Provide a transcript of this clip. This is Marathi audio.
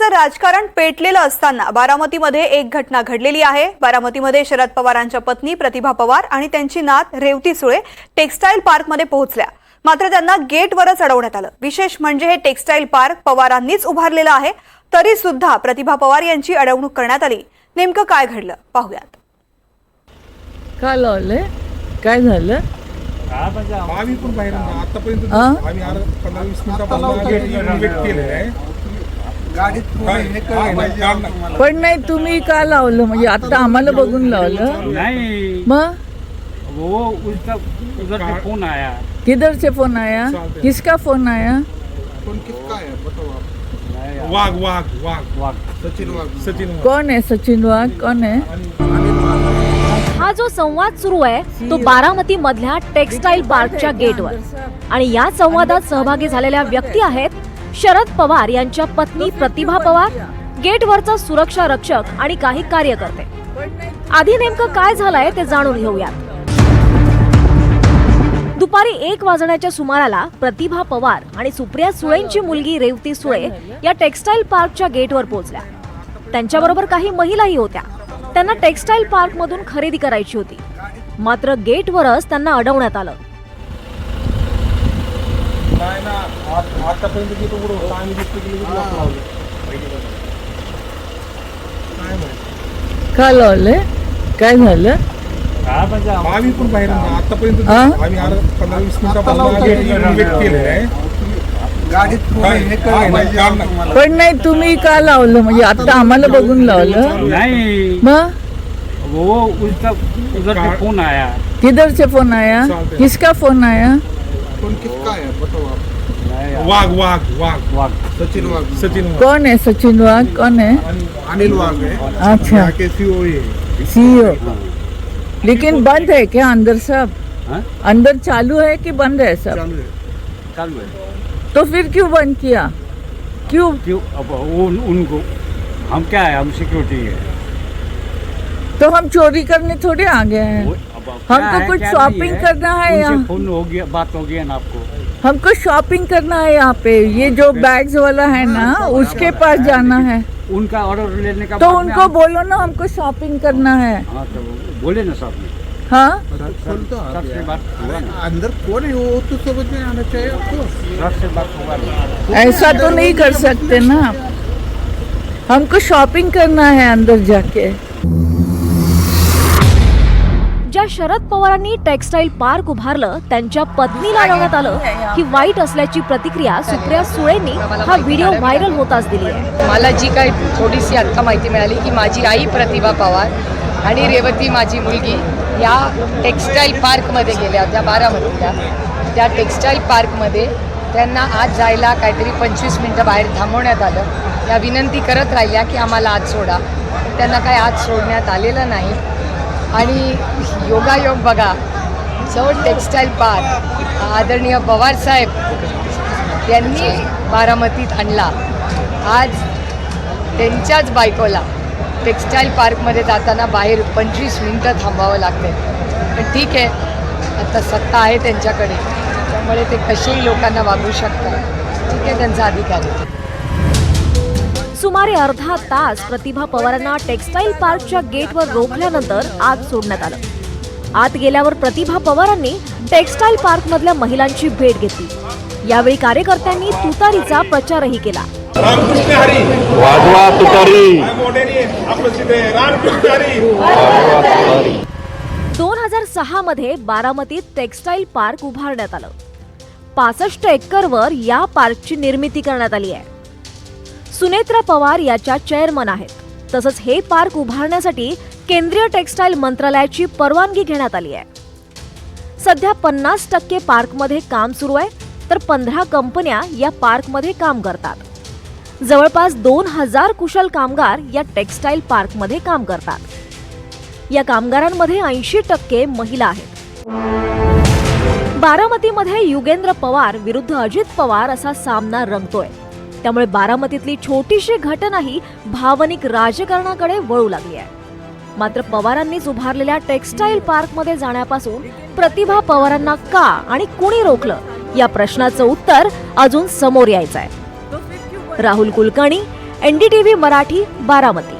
राजकारण पेटलेलं असताना बारामतीमध्ये एक घटना घडलेली आहे। बारामतीमध्ये शरद पवारांच्या पत्नी प्रतिभा पवार आणि त्यांची नात रेवती सुळे टेक्सटाईल पार्कमध्ये पोहोचल्या, मात्र त्यांना गेटवरच अडवण्यात आलं। विशेष म्हणजे हे टेक्सटाईल पार्क पवारांनीच उभारलेलं आहे, तरी सुद्धा प्रतिभा पवार यांची अडवणूक करण्यात आली। नेमकं काय घडलं पाहूयात। काय लावलंय, काय झालं? आम्ही पण बाहेर आतापर्यंत आम्ही 15-20 मिनिटापासून वेट केलेलं पण नाही, तुम्ही का लावलं? म्हणजे आता आम्हाला बघून लावलं? नहीं, मग वो उधर से फोन आया। किधर से फोन आया? किसका फोन आया? पण किसका है बताओ आप? वाघ वाघ वाघ वाघ सचिन वाघ। सचिन कौन है सचिन वाघ? कौन है? हा जो संवाद सुरू आहे तो बारामती मधल्या टेक्सटाईल पार्कच्या गेटवर, आणि या संवादात सहभागी झालेल्या व्यक्ती आहेत शरद पवार यांच्या पत्नी प्रतिभा पवार, गेटवरचा सुरक्षा रक्षक आणि काही कार्यकर्ते। आधी नेमकं काय झालंय ते जाणून घेऊयात। दुपारी 1 वाजण्याच्या सुमाराला प्रतिभा पवार आणि सुप्रिया सुळेंची मुलगी रेवती सुळे या टेक्सटाईल पार्कच्या गेटवर पोहोचल्या। त्यांच्याबरोबर काही महिलाही होत्या। त्यांना टेक्सटाईल पार्क मधून खरेदी करायची होती, मात्र गेटवरच त्यांना अडवण्यात आलं। आतापर्यंत गेट उघडं होतं, आम्ही दिसतो की लॉक लावलं। का लावलंय, काय झालं? आम्ही पण बाहेर आतापर्यंत आम्ही 15-20 मिनिटापासून वेट केलेलं पण नाही, तुम्ही का लावलं? म्हणजे आता आम्हाला बघून लावलं? नहीं, मग वो उधर से फोन आया। किधर से फोन आया? किसका फोन आया? पण किसका है बताओ आप? वाघ वाघ वाघ वाघ सचिन वाघ। सचिन वाघ। कौन है सचिन वाघ? कौन है? अनिल वाघ है। अच्छा, सीईओ है। सीईओ। लेकिन बंद है क्या अंदर सब? हाँ? अंदर चालू है कि बंद है सब? चालू है। तो फिर क्यों बंद किया? क्यों? अब उनको हम क्या है, हम सिक्योरिटी है। तो हम चोरी करने थोड़े आ गए हैं। हमको कुछ शॉपिंग करना है यहाँ। फोन हो गया, बात हो गया ना आपको। हमको शॉपिंग करना है यहाँ पे। ये जो बैग्स वाला है ना, उसके पास जाना है। उनका ऑर्डर लेने का तो उनको बोलो ना, हमको शॉपिंग करना है। हाँ, तो बोले ना साहब ने। हाँ, सबसे बात हुआ ना, अंदर कौन है वो तो समझ में आना चाहिए आपको। सबसे बात हुआ ना। ऐसा तो नहीं कर सकते ना। हमको शॉपिंग करना है अंदर जाके। ज्या शरद पवारांनी टेक्सटाईल पार्क उभारलं त्यांच्या पत्नीला अडवण्यात आलं ही वाईट असल्याची प्रतिक्रिया सुप्रिया सुळेंनी हा व्हिडिओ व्हायरल होताच दिली आहे। मला जी काही थोडीशी आता माहिती मिळाली की माझी आई प्रतिभा पवार आणि रेवती माझी मुलगी या टेक्सटाईल पार्कमध्ये गेल्या होत्या बारामतीला। त्या टेक्सटाईल पार्कमध्ये त्यांना आज जायला काहीतरी 25 मिनिटं बाहेर थांबवण्यात आलं। या विनंती करत राहिल्या की आम्हाला आज सोडा, त्यांना काही आज सोडण्यात आलेलं नाही। आणि योगायोग बघा, जो टेक्सटाईल पार्क आदरणीय पवारसाहेब यांनी बारामतीत आणला, आज त्यांच्याच बायकोला टेक्सटाईल पार्कमध्ये जाताना बाहेर 25 मिनिटं थांबावं लागते। पण ठीक आहे, आता सत्ता आहे त्यांच्याकडे, त्यामुळे ते कसेही लोकांना वागू शकतात। ठीक आहे, त्यांचा अधिकार आहे। सुमारे अर्धा तास प्रतिभा पवारांना टेक्सटाईल पार्कच्या गेटवर रोखल्यानंतर आत सोडण्यात आलं। आत गेल्यावर प्रतिभा पवारांनी टेक्सटाईल पार्क मधल्या महिलांची भेट घेतली। यावेळी कार्यकर्त्यांनी तुतारीचा प्रचारही केला। 2006 मध्ये बारामतीत टेक्सटाईल पार्क उभारण्यात आलं। 65 एकरवर या पार्कची निर्मिती करण्यात आली आहे। सुनेत्रा पवार याच्या चेअरमन आहेत। तसंच हे पार्क उभारण्यासाठी केंद्रीय टेक्सटाईल मंत्रालयाची परवानगी घेण्यात आली आहे। सध्या 50% पार्कमध्ये काम सुरू आहे, तर 15 कंपन्या या पार्कमध्ये काम करतात। जवळपास 2000 कुशल कामगार या टेक्सटाईल पार्कमध्ये काम करतात। या कामगारांमध्ये 80% महिला आहेत। बारामतीमध्ये युगेंद्र पवार विरुद्ध अजित पवार असा सामना रंगतोय, त्यामुळे बारामतीतली छोटीशी घटनाही भावनिक राजकारणाकडे वळू लागली आहे। मात्र पवारांनीच उभारलेल्या टेक्सटाईल पार्कमध्ये जाण्यापासून प्रतिभा पवारांना का आणि कुणी रोखलं या प्रश्नाचं उत्तर अजून समोर यायचं आहे। राहुल कुलकर्णी, NDTV मराठी, बारामती.